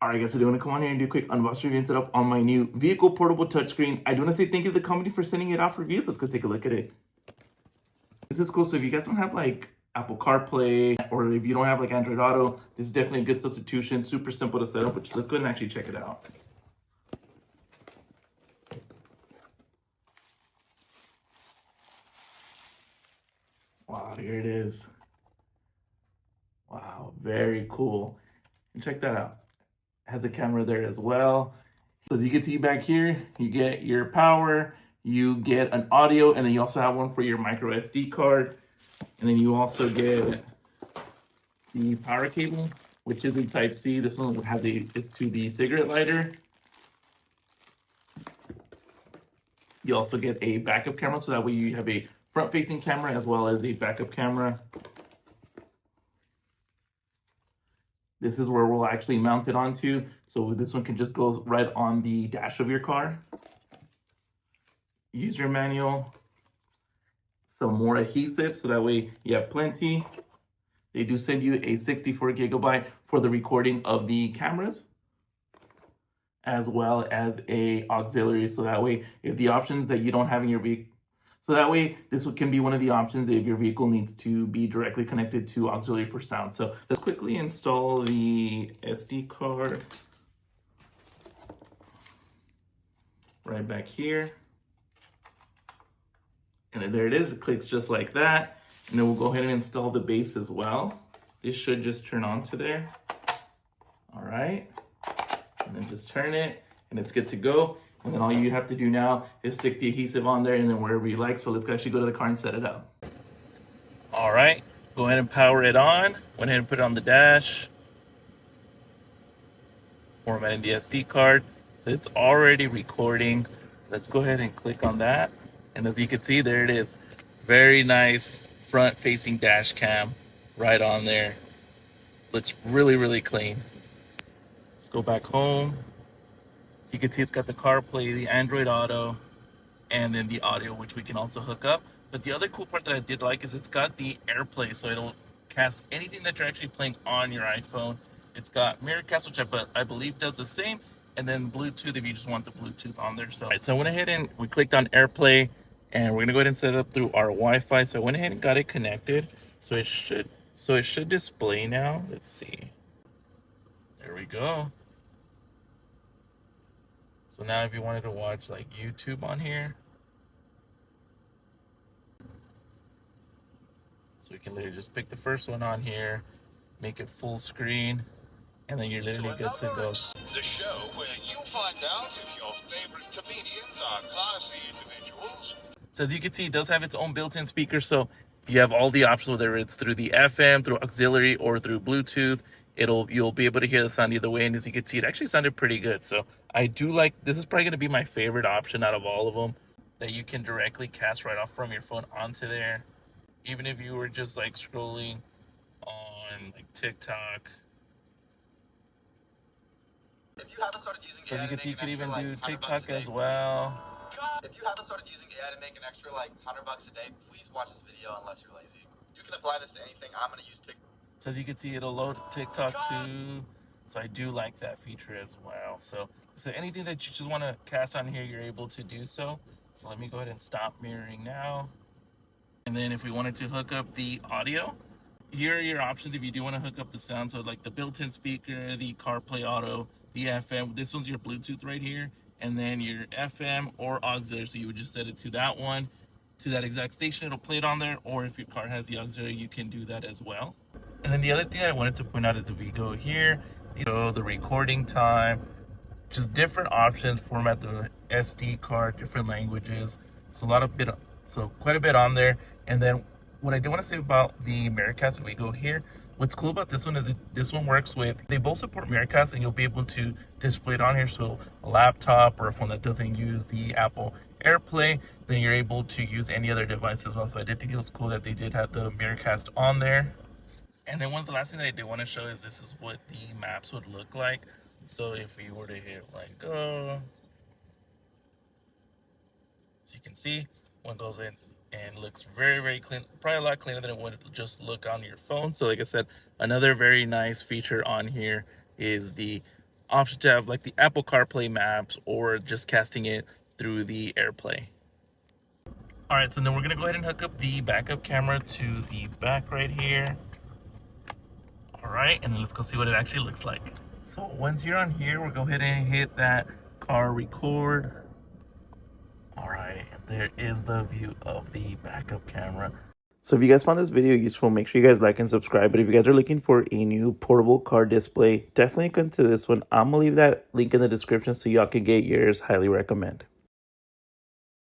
All right, guys, so I do want to come on here and do a quick unbox review and setup on my new vehicle portable touchscreen. I do want to say thank you to the company for sending it out for reviews. Let's go take a look at it. This is cool. So if you guys don't have like Apple CarPlay, or if you don't have like Android Auto, this is definitely a good substitution. Super simple to set up, which let's go ahead and actually check it out. Wow, here it is. Wow, very cool. And check that out. It has a camera there as well. So as you can see back here, you get your power, you get an audio, and then you also have one for your micro SD card. And then you also get the power cable, which is a Type-C. This one has it's to the cigarette lighter. You also get a backup camera, so that way you have a front-facing camera as well as a backup camera. This is where we'll actually mount it onto. So this one can just go right on the dash of your car. User manual. Some more adhesive, so that way you have plenty. They do send you a 64 gigabyte for the recording of the cameras, as well as a auxiliary, so that way if the options that you don't have in your vehicle, so that way this can be one of the options if your vehicle needs to be directly connected to auxiliary for sound. So let's quickly install the SD card right back here. And then there it is, it clicks just like that. And then we'll go ahead and install the base as well. This should just turn on to there. All right, and then just turn it and it's good to go. And then all you have to do now is stick the adhesive on there and then wherever you like. So let's actually go to the car and set it up. All right, go ahead and power it on. Went ahead and put it on the dash. Formatting the SD card. So it's already recording. Let's go ahead and click on that. And as you can see, there it is. Very nice front-facing dash cam right on there. Looks really, really clean. Let's go back home. So you can see it's got the CarPlay, the Android Auto, and then the audio, which we can also hook up. But the other cool part that I did like is it's got the AirPlay, so it'll cast anything that you're actually playing on your iPhone. It's got Miracast, which I believe does the same, and then Bluetooth if you just want the Bluetooth on there. So, all right, so I went ahead and we clicked on AirPlay, and we're gonna go ahead and set it up through our Wi-Fi. So I went ahead and got it connected. So it should display now. Let's see. There we go. So now if you wanted to watch like YouTube on here, so we can literally just pick the first one on here, make it full screen, and then you're literally good to go. The show where you find out if your favorite comedians are classy individuals. So as you can see, it does have its own built-in speaker, so you have all the options, whether it's through the FM, through auxiliary, or through Bluetooth. You'll be able to hear the sound either way, and as you can see, it actually sounded pretty good. So I do like, this is probably going to be my favorite option out of all of them, that you can directly cast right off from your phone onto there. Even if you were just like scrolling on like TikTok. If you haven't started using So as you can see, you could even do like TikTok as well. If you haven't started using AI to make an extra like $100 a day, please watch this video unless you're lazy. You can apply this to anything. I'm going to use TikTok. So as you can see, it'll load TikTok too. So I do like that feature as well. So anything that you just want to cast on here, you're able to do so. So let me go ahead and stop mirroring now. And then if we wanted to hook up the audio, here are your options if you do want to hook up the sound. So like the built-in speaker, the CarPlay Auto, the FM. This one's your Bluetooth right here. And then your FM or auxiliary. So you would just set it to that one, to that exact station. It'll play it on there. Or if your car has the auxiliary, you can do that as well. And then the other thing I wanted to point out is if we go here, the recording time, just different options, format the SD card, different languages. So quite a bit on there. And then what I do want to say about the Miracast, if we go here, what's cool about this one is this one works with, they both support Miracast, and you'll be able to display it on here. So a laptop or a phone that doesn't use the Apple AirPlay, then you're able to use any other device as well. So I did think it was cool that they did have the Miracast on there. And then one of the last things I did want to show is this is what the maps would look like. So if we were to hit like go, so you can see one goes in and looks very, very clean, probably a lot cleaner than it would just look on your phone. So like I said, another very nice feature on here is the option to have like the Apple CarPlay maps or just casting it through the AirPlay. All right, so then we're gonna go ahead and hook up the backup camera to the back right here. All right, and then let's go see what it actually looks like. So once you're on here, we'll go ahead and hit that car record. All right, there is the view of the backup camera. So if you guys found this video useful, make sure you guys like and subscribe. But if you guys are looking for a new portable car display, definitely come to this one. I'm gonna leave that link in the description so y'all can get yours. Highly recommend.